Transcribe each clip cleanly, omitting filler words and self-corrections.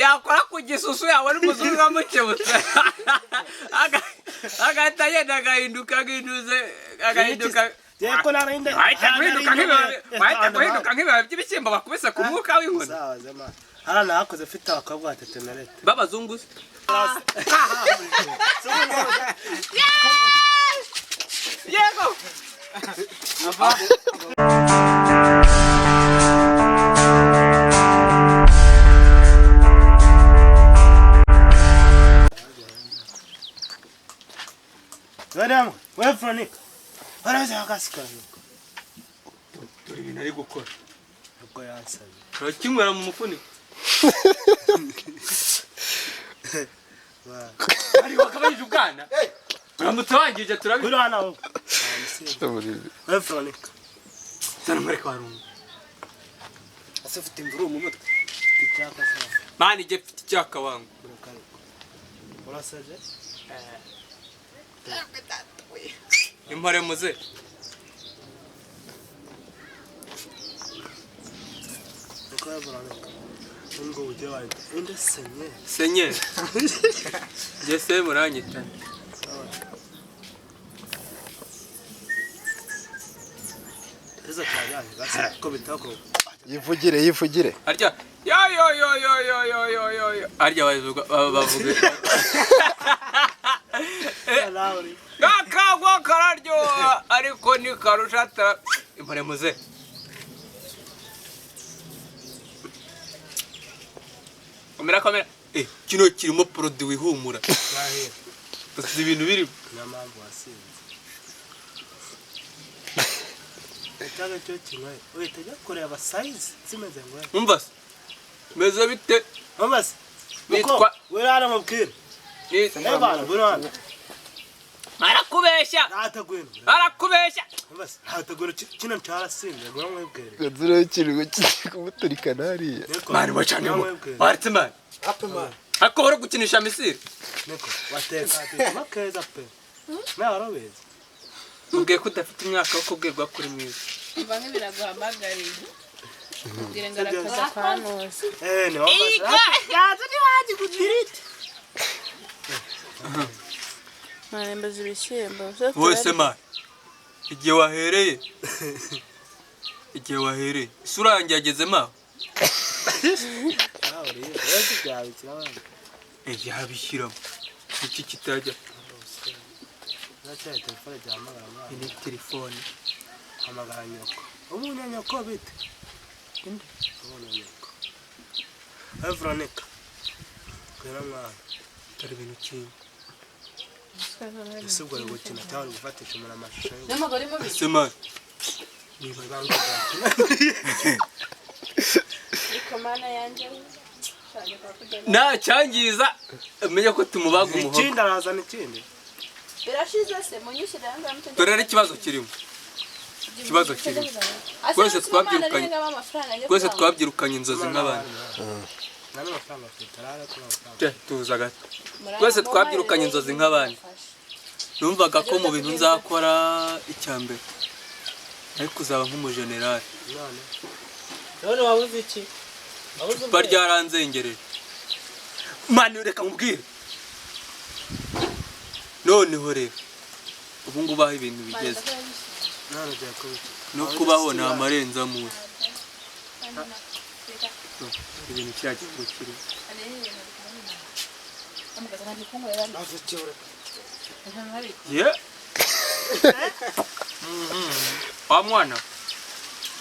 yakora ku gisusu yawe n'umuzungu amukebutse agahita yenda agahinduka nk'intuze agahinduka yeko narinde guhinduka nk'ibibabi by'ibishyimbo bakubise ku mwuka w'inkoni sawa zema hana nakoze mfite abakobwa batatu na leta b'abazungu yego Madam, where from Nick? What is your gas car? turi ibintu ari gukora Uko yansaye. urakinywera mu mufuniko ari wakabayije ubwana uramutawangije turabi Kuri hana ngo. Where from Nick? sana mureka warungu Asufite imvuru mu mutwe. Ticyaka sawa. mani je mfite icyaka wangu Urasaje? impore muze Uko yaburana. Ngo uje wawe. Inde senye. senye je se muranyita Eza cyajanye gasa ko bitako. yivugire arya yo arya bavuga Lauri. gakagwa kararyo ariko ni karushata impore muze komera kino kirimo produit wihumura Yahe. basi ibintu biri Namambo wasinze. Etaga cyo kimwe. Oye tajya kureba size zimeze ngo. umva se meze bite Mabas. Nitwa- Werana mubwira. Ebana burana. arakubeshya Natagwena. arakubeshya Mabas. Natagwena kino cyarasinze ngo mwebwere. gazira ikintu kumuturikana hariya mani wacanye mu waretse mani ariko bari gukinisha misiri Niko wateka ati makeza pe. Na arobeza. ubwiye ko udafite imyaka yo kubwirwa kuri mwiza mva nk'ibiraguhamagariye kugira ngo arakaza kwa nose Ni mabas. Yaza ni waje kudirite. marembeje ibishyimbo wese mani igihe wahereye isura yanjye yagezemo aho Nawe rero wese byabikira abana. yabishyiramo iki kitajya Nacyari telefone jamagara mwana. ni telefone Hamagara nyoko. Umuntu nyoko bite? Inde. Umuntu nyoko. Veronica. Kwera mwana. tari ibintu kimwe Ese ubwo ari gukina cyangwa ari gufatisha umuntu amashusho ye. n'umugore mubi ese mani Niba bangana. ikomana yanjye cyane kwa kugenda nta cyangiza menye ko tumubaga umuhogo Ikindi arazana ikindi. birashize se munyishyira yangu amutegeka dore ari ikibazo kirimo ikibazo kirimo Rwose twabyirukanye. rwose twabyirukanye inzozi nk'abandi Nani amafaranga afite arara ko amafaranga. tuza gato Rwose twabyirukanye inzozi nk'abandi numvaga ko mu bintu nzakora icya mbere ariko uzaba nk'umujenerali None. None wabuze iki? Wabuze icupa ryaranzengereje mani reka nkubwire noneho rero ubu ngubu aho ibintu bigeze None ugiye kubiki. no kubaho ni amarenzamuntu ibintu kiragiye kiri ye wa mwana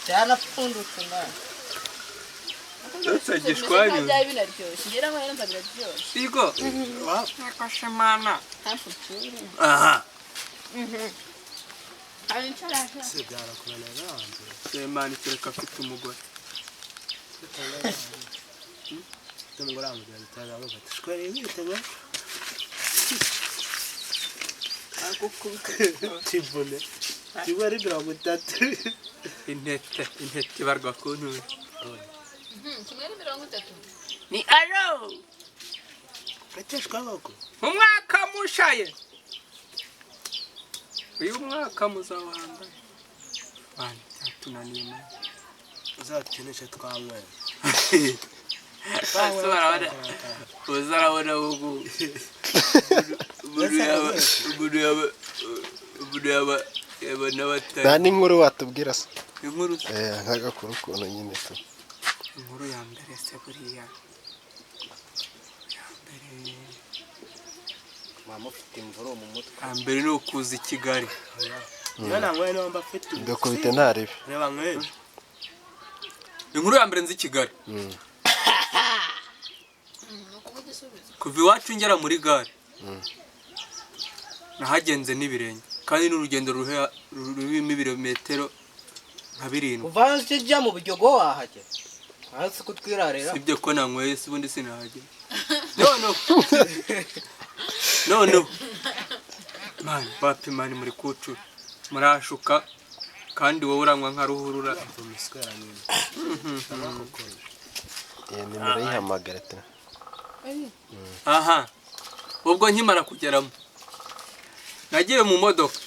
Cyanapfundutse na. ese gishwanyu byari binaryoshye ngira ngo rero biraryoshye sigo nakashe mana aha Se byarakunanira hanze. semani kireka afite umugore Tumugora amugana itaza bafata. Shwari bitewe. Tibone. Tibari 30. intete ibarwa ku ntuye kimwe ni 30 ni alo Gateshwa bako. umwaka mushaye uyu mwaka muzawanda bani byatunaniye mani Uzakinisha twamwe. uzarabona ubu yaba n'abatari nta n'inkuru watubwira se inkuru nk'agakuru ukuntu nyine tu inkuru ya mbere se buriya mama ufite imvuro mu mutwe mbere ni ukuza i Kigali mwana ngwe no mbafite ndakubite ntaribi reba ngwe inkuru ya mbere nzi i Kigali kuva iwacu ngera muri gare nahagenze n'ibirenge kandi n'urugendo rurimo ibirometero nka 7 kuva kijya mu Biryogo wahajya hasi kutwirarira sibyo ko nanyweye se ubundi sinahagera no man papi mani muri kucu murashuka kandi wowe uranywa nka ruhurura iyo nimero yihamagara ati aha ubwo nkimara kugeramo nagiye mu modoka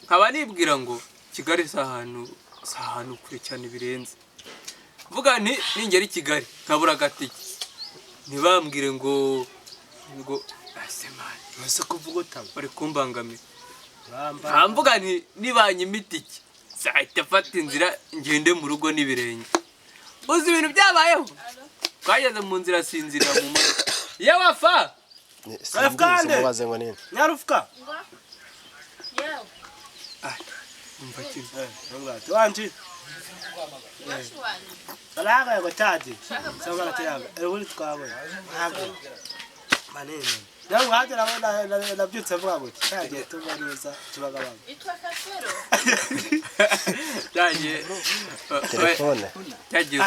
nkaba nibwira ngo Kigali si ahantu kure cyane birenze vuga nti ningera i Kigali nkabura agatike ntibambwire ngo asemani ese kuvuga utanga bari kumbangamira mvuga nti nibanye imitike zahita fata inzira ngende mu rugo n'ibirenge uzi ibintu byabayeho twageze mu nzira sinzira mu modoka yawafa mubaze ngo nini nyarufuka umva kintu wanji salaga yako tati sangala tyaga uri twawe ntabwo manene nangu haje na byutse vuga ngo cyagiye tubaneza tubagabanga itwa kafero cyagiye telefone cyagiye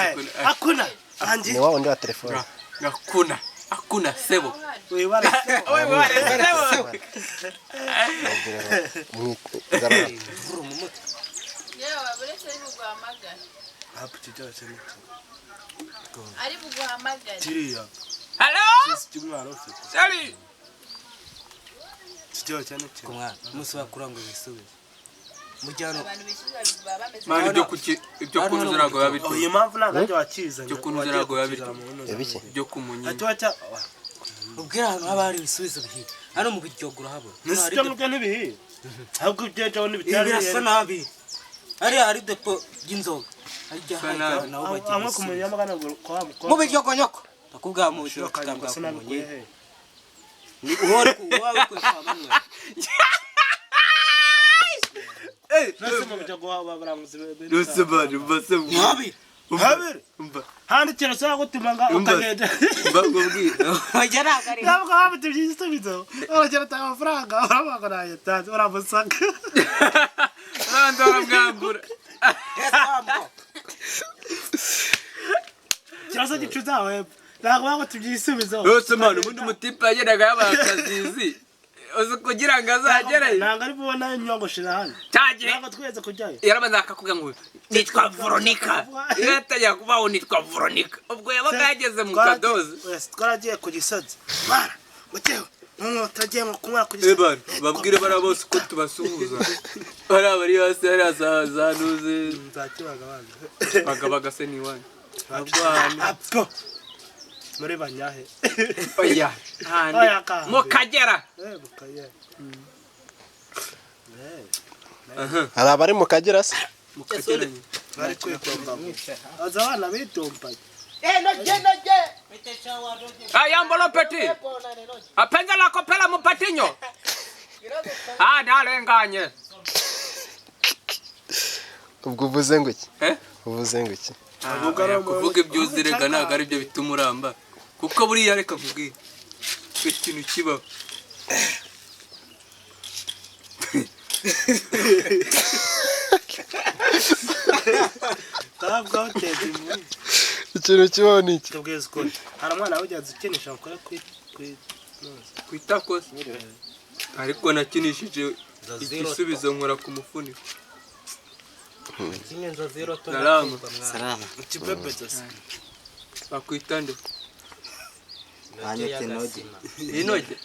akuna anji ni wao ndio telefone akuna sebo wibara sebo imvuro mu mutwe yewe buretse ari buguhamagara hapo cyose ari buguhamagara kiriya hello cyumwana ufite sali cyose ku mwana umunsi bakuranga bisubize mujyano abantu bishyura baba bameze mani ibyo kunzira ngo yabitwa iyi mpamvu nagaje wakizanye ibyo kunzira ngo yabitwa Ebiki? ibyo kumunyi atuacha ubwira ahantu haba hari ibisubizo bihiye hano mu Biryogo urahabo nisita mubyo nibihi ahubwo ibyejo n'ibitari birasa nabi hari depo y'inzoga Bisa hajya nabi. naho amwe bagiye kumenya magana kwa mu Biryogo nyoko nakubwa mu Biryogo kugamba kugamba sinaguye kumunye ni uhore kuwawe kwe kwa bamwe nase mu byo guha baranguze Nose bari mbase nyabi habiri umva handi kira saa gutumanga ukagenda mbabwira wajya nagari ntabwo bafite ibisubizo uragera ta amafaranga urabagaraye tazi uramusaka nandi baramwambura kirasa gicuza web ntabwo bafite ibisubizo yose mani ubundi umutipe yagendaga yabaye akazizi uzi kugira ngo azagerayo ntabwo ari bubona inyongoshira hano cyagiye ntabwo tweze kujyayo yarabanza akakubwira ngo nitwa Veronica iyo atajya kubaho nitwa Veronica ubwo yabaga yageze mu kadozi twaragiye ku gisozi mara mutewe none turagiye ngo kunywa ku gisozi ebana babwire bara bose ko tubasuhuza bara bari hasi hari azanuze nzakibaga banga bagabaga se niwanyu abana apko muri banyahe oya mu Kagera bukaye hari abari mu Kagera se mu Kagera bari kwitomba aza abana bitomba ayambolo peti apenza la kopela mu patinyo nalenganye ubwo uvuze ngo iki eh uvuze ngo iki kuvuga ibyo uzirega ntabwo ari byo bituma uramba kuko buriya reka nkubwire ikintu kibaho ntabwo uteze impunzi ikintu kibaho ni iki tubwiza ukuri hari umwana wigeze ukinisha ukora kwitakoze ariko nakinishije igisubizo nkora ku mufuniko kimwe nzo zero to salama ikipepeto bakwitande anyete nogi inoge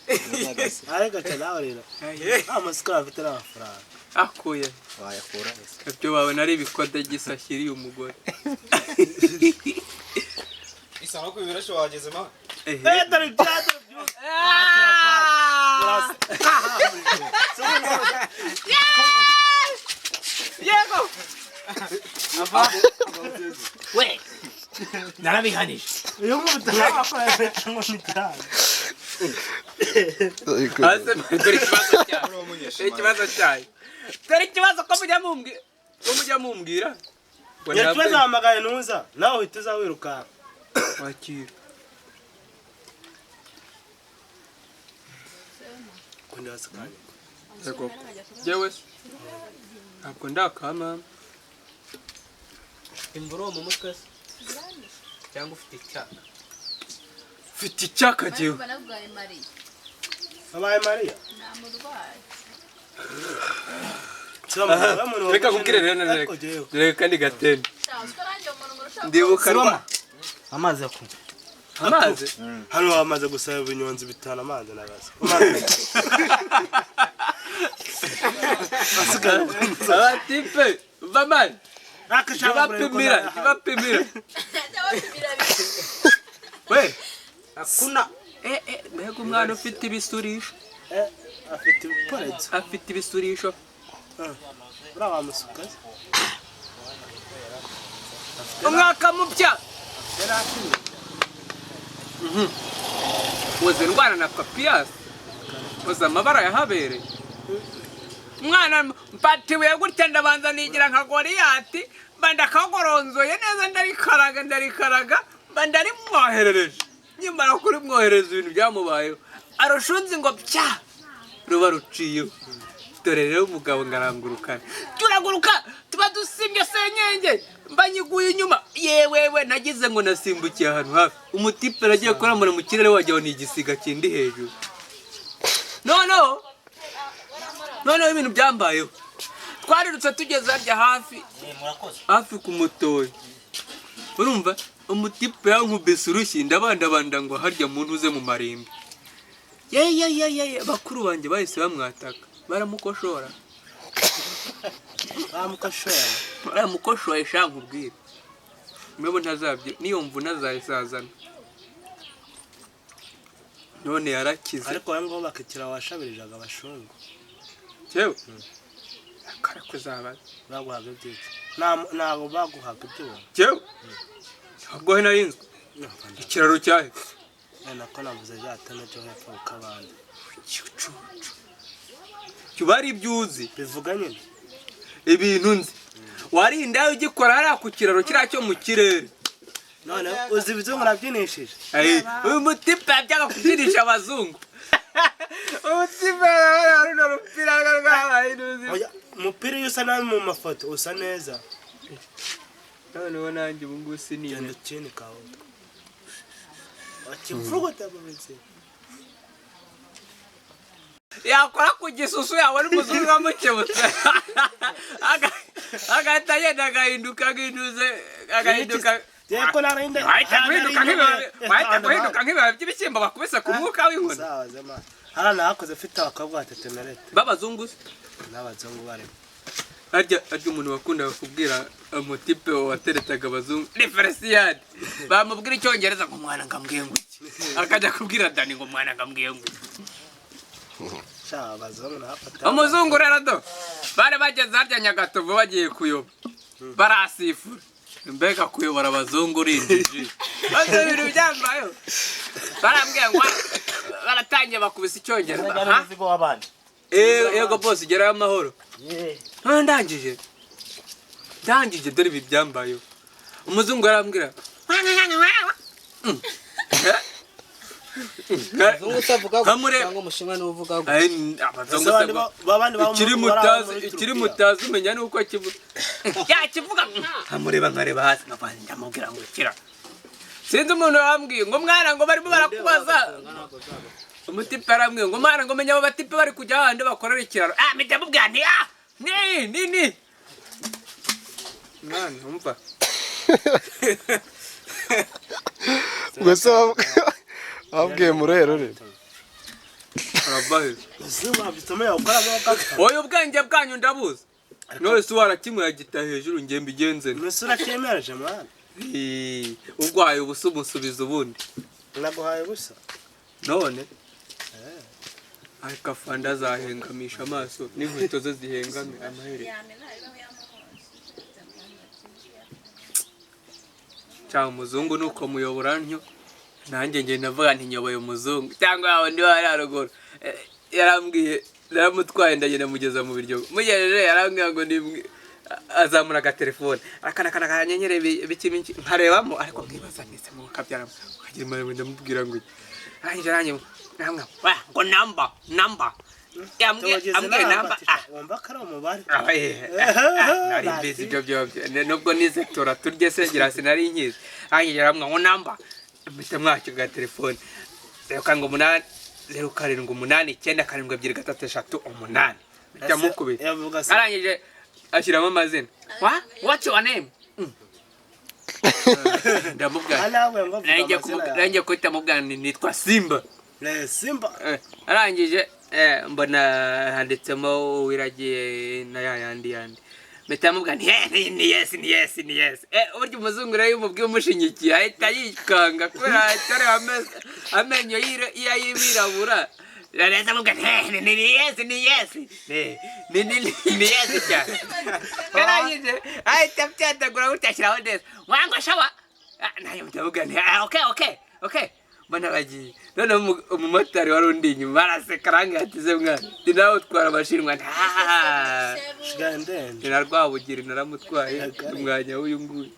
ariko cyanawe rero amasikara afite n'amafaranga akuye wayakura ibyo babona ari ibikode gisashyiriye umugore Sano kwibira cyo wageze ma. dore ibyado byose yego we narabihanije uyu mutara akoresha cyangwa n'icyaro hasi dore ikibazo cyayo dore ikibazo ko mujya mumbwira ikibazo hamagaye ntuza nawe uhita uza wirukanka wakira kundi wasikanye yego jewe ntabwo ndakama imburo mu mutwe cyangwa ufite icyaka jewe Barabwaye Mariya. abaye Mariya Namurwaye. reka kubwire reka ndi gatende ndibuka amazi yo kunywa amazi hano bamaze gusaba ibinyonzi bitanu amazi nagaze abatipe bamani ibapimira we akuna mbega umwana ufite ibisurisho afite ibiporezo afite ibisurisho uriya wamusukaze umwaka mupya woze ndwana na papiyasi woze amabara yahabereye umwana mpatiwe gutya ndabanza nigira nka goriyati mba ndakagoronzoye neza ndarikaraga mba ndarimwoherereje nyimara kurimwohereza ibintu byamubayeho arushunzi ngo pya ruba ruciyeho dore rero umugabo ngarangurukana turaguruka tuba dusimbye senyenge mba nyiguye inyuma yewewe nagize ngo nasimbukiye ahantu hafi umutipe nagiye kuramura mu kirere wajyaho ni igisiga kindi hejuru noneho ibintu byambayeho twarirutse tugeze harya hafi ku mutoyi urumva umutipe yankubise urushyi ndabandabanda ngo harya muntu uze mu marimbi bakuru banjye bahise bamwataka baramukoshora baramukoshoye sha nkubwire mwebo ntazabye niyo mvuna azayisazana none yarakize ariko wowe ngo bakikira washabirijaga abashungu yewe kare kuzabaza baguhaga ibyiki ntabwo baguhaga ibyo yewe ntabwo he narinzwe ikiraro cyahe nako navuze ryatane cyo hepfo ukabandi cyubari ibyuzi bivuga nyine ibintu nzi warinda ugikora hariya ku kiraro kiriya cyo mu kirere none uzi ibyo murabyinishije uyu mutipe yajyaga kubyinisha abazungu umutipe runo rupira rwabaye inuzi umupira iyo usa nabi mu mafoto usa neza noneho nanjye ubu ngubu siniyemera genda ukini kawe wakivuguta mu minsi yakora ku gisusu yawe n'umuzungu amukebutse agahita agenda agahinduka nk'intuze agahinduka yeko narinda wahita guhinduka nk'ibibabi by'ibishyimbo bakubise ku mwuka w'inkoni hano nahakoze afite abakobwa batetemerete b'abazungu se n'abazungu barimo harya umuntu wakundaga kubwira umutipe wateretaga abazungu ni Felicien bamubwira icyongereza ngo mwana ngambwiye ngo iki akajya kubwira Dani ngo mwana ngambwiye ngo iki umuzungu rero do bari bageze harya Nyagatovu bagiye kuyoba barasifura mbega kuyobora abazungu urindije maze ibintu byambayeho barambwiye ngo baratangiye bakubise icyongereza yego bose gerayo amahoro ndangije dore ibi byambayeho umuzungu yarambwira ikiri mutazi umenya nuko kivuga yakivuga nkamureba nkareba hasi ndamubwira ngo kira sinzi umuntu wambwiye ngo mwana ngo barimo barakubaza umutipe arambwiye ngo mwana ngo menya abo batipe bari kujya ahandi bakorera ikiraro mpita mubwira nti ni mwana umva gusa wabwiye murero rero oya ubwenge bwanyu ndabuzi none se warakimwe yagita hejuru nge mbigenze Ugwaye ubusa umusubiza ubundi. naguhaye ubusa None ariko afande azahengamisha amaso n'inkweto ze zihengame amahere. Cyangwa umuzungu nuko muyobora ntyo nanjye nge navuga nti nyoboye umuzungu cyangwa yawe ndi wari aruguru yarambwiye naramutwaye ndagenda mugeza mu biryo mugejeje yarambwiye ngo ni azamura agatelefone akanakana kanyenyere bikimi nkarebamo ariko nkibaza nise mu kabyara kagira mare ndamubwira ngo aranje ngo namba ambwiye namba wumva ko ari umubare nari mbizi ibyo nubwo nize tora turye sengera sinari nkizi aranje yaramwa ngo namba mpita mwacyo ga telefone 0787 byamukubita arangije ashyiramo amazina what's your name ndamubwira nanjye kwita mubwira nitwa Simba arangije mbona handitsemo wiragiye na yandi mpita mubwira ni yes uburyo umuzungu rero umubwiye umushinyikiye ahita yikanga kubera atari amenyo y'ibirabura Reza mubwira ni yes cyane yarangije ahita byatagura utashyiraho neza wango shawa nayo mutavuga okay mbona bagiye none umumotari wari undi inyuma araseka arangiye atize mwana ndi nawe utwara amashinwa shigandende narwabugira naramutwaye umwanya w'uyu nguyu